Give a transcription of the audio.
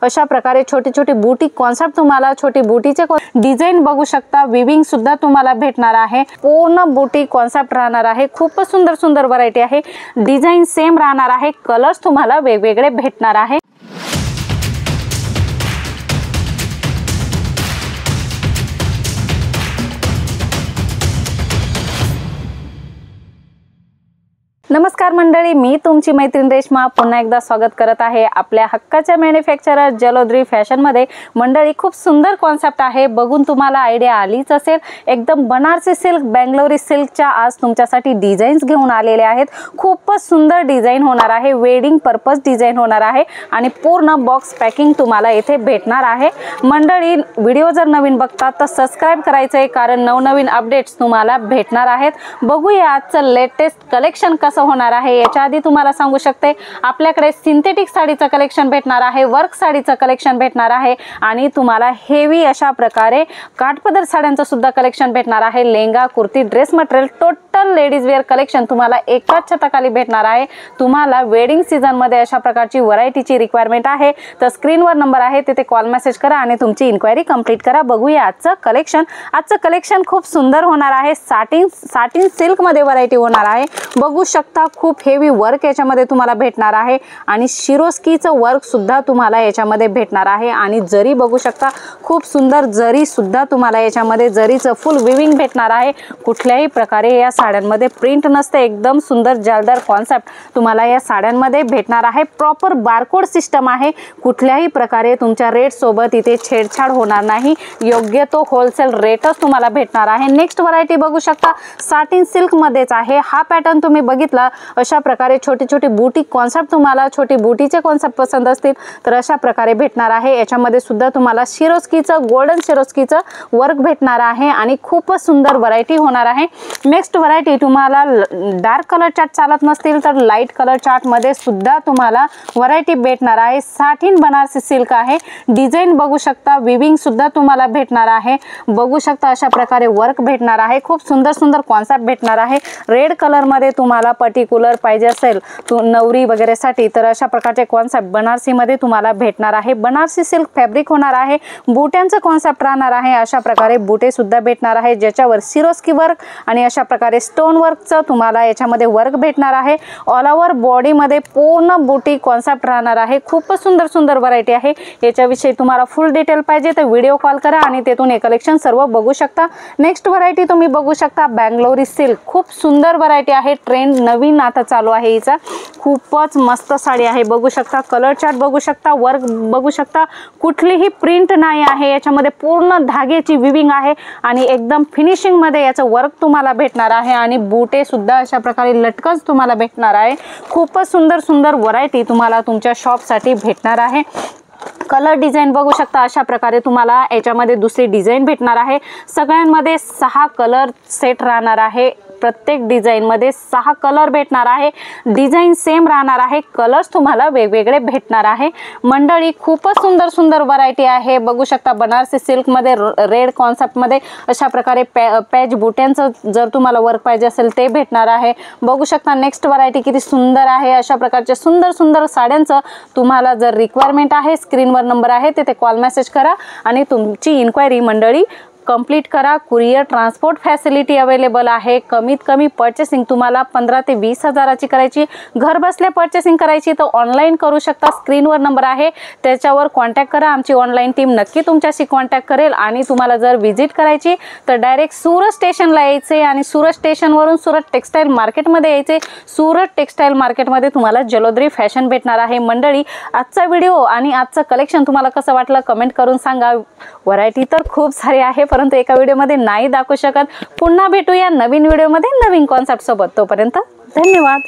अशा प्रकारे छोटी छोटी बूटी कॉन्सेप्ट तुम्हाला छोटी बूटीचे डिझाइन बघू शकता। विविंग सुद्धा तुम्हाला भेटणार आहे। पूर्ण बूटी कॉन्सेप्ट राहणार आहे। खूपच सुंदर सुंदर व्हरायटी आहे। डिझाइन सेम राहणार आहे। कलर्स तुम्हाला वेगवेगळे भेटणार आहे। नमस्कार मंडळी, मी तुमची मैत्रीण रेश्मा पुन्हा एकदा स्वागत करत आहे आपल्या हक्काच्या मॅन्युफॅक्चरर जलोद्री फॅशन मध्ये। मंडळी खूप सुंदर कॉन्सेप्ट आहे, बघून तुम्हाला आयडिया आलीच असेल। एकदम बनारसी सिल्क बेंगलोरी सिल्कच्या आज तुमच्यासाठी डिझाईन्स घेऊन आलेले आहेत। खूपच सुंदर डिझाइन होणार आहे। वेडिंग पर्पज डिझाइन होणार आहे आणि पूर्ण बॉक्स पॅकिंग तुम्हाला इथे भेटणार आहे। मंडळी व्हिडिओ जर नवीन बघतात तर सबस्क्राइब करायचं आहे, कारण नवनवीन अपडेट्स तुम्हाला भेटणार आहेत। बघूया आजचं लेटेस्ट कलेक्शन कसं होणार आहे। याच्या आधी तुम्हाला सांगू शकते आपल्याकडे सिंथेटिक साडीचं कलेक्शन भेटणार आहे, वर्क साडीचं कलेक्शन भेटणार आहे आणि तुम्हाला हेवी अशा प्रकारे काठपदर साड्यांचं सुद्धा कलेक्शन भेटणार आहे। Lehenga, kurti, dress material total ladies wear collection तुम्हाला एकाच छताखाली भेटणार आहे। तुम्हाला वेडिंग सीजन मध्ये अशा प्रकारची व्हरायटीची रिक्वायरमेंट आहे तर स्क्रीनवर नंबर आहे तिथे कॉल मेसेज करा आणि तुमची इन्क्वायरी कंप्लीट करा। बघूया आजचं कलेक्शन। आजचं कलेक्शन खूप सुंदर होणार आहे। साटिन सिल्क मध्ये व्हरायटी होणार आहे। बघू शकता खूप हेवी वर्क याच्यामध्ये तुम्हाला भेटणार आहे आणि शिरोस्कीचं वर्क सुद्धा तुम्हाला याच्यामध्ये भेटणार आहे आणि जरी बघू शकता खूप सुंदर जरी सुद्धा तुम्हाला याच्यामध्ये जरीचं फुल विविंग भेटणार आहे। कुठल्याही प्रकारे या साड्यांमध्ये प्रिंट नसते। एकदम सुंदर जालदार कॉन्सेप्ट तुम्हाला या साड्यांमध्ये भेटणार आहे। प्रॉपर बारकोड सिस्टम आहे। कुठल्याही प्रकारे तुमच्या रेट सोबत इथे छेडछाड होणार नाही। योग्य तो होलसेल रेटच तुम्हाला भेटणार आहे। नेक्स्ट व्हरायटी बघू शकता साटिन सिल्क मध्येच आहे। हा पॅटर्न तुम्ही बघितला अशा प्रकारे छोटी छोटी बूटी कॉन्सेप्ट तुम्हाला छोटी बूटीचे कॉन्सेप्ट पसंत असतील तर अशा प्रकारे भेटणार आहे। याच्यामध्ये सुद्धा तुम्हाला शिरोस्कीचं गोल्डन शिरोस्कीचं वर्क भेटणार आहे आणि खूपच सुंदर व्हरायटी होणार आहे। नेक्स्ट व्हरायटी तुम्हाला डार्क कलर चार्ट चालत नसतील तर लाईट कलर चार्ट मध्ये सुद्धा तुम्हाला व्हरायटी भेटणार आहे। साटिन बनारसी सिल्क आहे। डिझाइन बघू शकता, विविंग सुद्धा तुम्हाला भेटणार आहे। बघू शकता अशा प्रकारे वर्क भेटणार आहे। खूप सुंदर सुंदर कॉन्सेप्ट भेटणार आहे। रेड कलर मध्ये तुम्हाला पर्टिक्युलर पाहिजे असेल नवरी वगैरे साठी तर अशा प्रकारचे कॉन्सेप्ट बनारसी मध्ये तुम्हाला भेटणार आहे। बनारसी सिल्क फॅब्रिक होणार आहे। बूट्यांचं कॉन्सेप्ट राहणार आहे। अशा प्रकारे बूटे सुद्धा भेटणार आहे ज्याच्यावर सिरोस्की वर्क आणि अशा प्रकारे स्टोन वर्कचं तुम्हाला याच्यामध्ये वर्क भेटणार आहे। ऑल ओव्हर बॉडी मध्ये पूर्ण बूटी कॉन्सेप्ट राहणार आहे। खूपच सुंदर सुंदर व्हरायटी आहे। याच्याविषयी तुम्हाला फुल डिटेल पाहिजे तर व्हिडिओ कॉल करा आणि तेथून हे कलेक्शन सर्व बघू शकता। नेक्स्ट व्हरायटी तुम्ही बघू शकता बेंगलोरी सिल्क। खूप सुंदर व्हरायटी आहे। ट्रेंड नवीन आता चालू आहे हिचा। खूपच मस्त साडी आहे। बघू शकता कलर चार्ट बघू शकता, वर्क बघू शकता, कुठलीही प्रिंट नाही आहे। याच्यामध्ये पूर्ण धाग्याची विविंग आहे आणि एकदम फिनिशिंग मध्ये याचं वर्क तुम्हाला भेटणार आहे आणि बूटे सुद्धा अशा प्रकारे लटकन तुम्हाला भेटणार आहे। खूपच सुंदर सुंदर व्हरायटी तुम्हाला तुमच्या शॉप साठी भेटणार आहे। कलर डिझाइन बघू शकता अशा प्रकारे तुम्हाला याच्यामध्ये दुसरी डिझाइन भेटणार आहे। सगळ्यांमध्ये 6 कलर सेट राहणार आहे। प्रत्येक डिझाइन मध्ये 6 कलर भेटणार आहे। डिझाइन सेम राहणार आहे, कलर्स तुम्हाला वेगवेगळे भेटणार आहे। मंडळी खूपच सुंदर सुंदर व्हरायटी आहे। बघू शकता बनारसी सिल्क मध्ये रेड कॉन्सेप्ट मध्ये अशा प्रकारे पॅच बुट्यांचं जर तुम्हाला वर्क पाहिजे असेल ते भेटणार आहे। बघू शकता नेक्स्ट व्हरायटी किती सुंदर आहे। अशा प्रकारचे सुंदर सुंदर साड्यांचं तुम्हाला जर रिक्वायरमेंट आहे स्क्रीनवर नंबर आहे तिथे कॉल मेसेज करा आणि तुमची इन्क्वायरी मंडळी कंप्लीट करा। कुरियर ट्रान्सपोर्ट फॅसिलिटी अवेलेबल आहे। कमीत कमी पर्चेसिंग तुम्हाला 15 ते 20 हजाराची करायची, घर बसल्या पर्चेसिंग करायची तर ऑनलाईन करू शकता। स्क्रीनवर नंबर आहे त्याच्यावर कॉन्टॅक्ट करा। आमची ऑनलाईन टीम नक्की तुमच्याशी कॉन्टॅक्ट करेल आणि तुम्हाला जर व्हिजिट करायची तर डायरेक्ट सुरत स्टेशनला यायचे आणि सुरत स्टेशनवरून सुरत टेक्सटाईल मार्केटमध्ये यायचे। सुरत टेक्सटाईल मार्केटमध्ये तुम्हाला जलोद्री फॅशन भेटणार आहे। मंडळी आजचा व्हिडिओ आणि आजचं कलेक्शन तुम्हाला कसं वाटलं कमेंट करून सांगा। व्हरायटी तर खूप सारी आहे परंतु एका व्हिडिओमध्ये नाही दाखवू शकत। पुन्हा भेटूया नवीन व्हिडिओमध्ये नवीन कॉन्सेप्ट सोबत। तोपर्यंत धन्यवाद।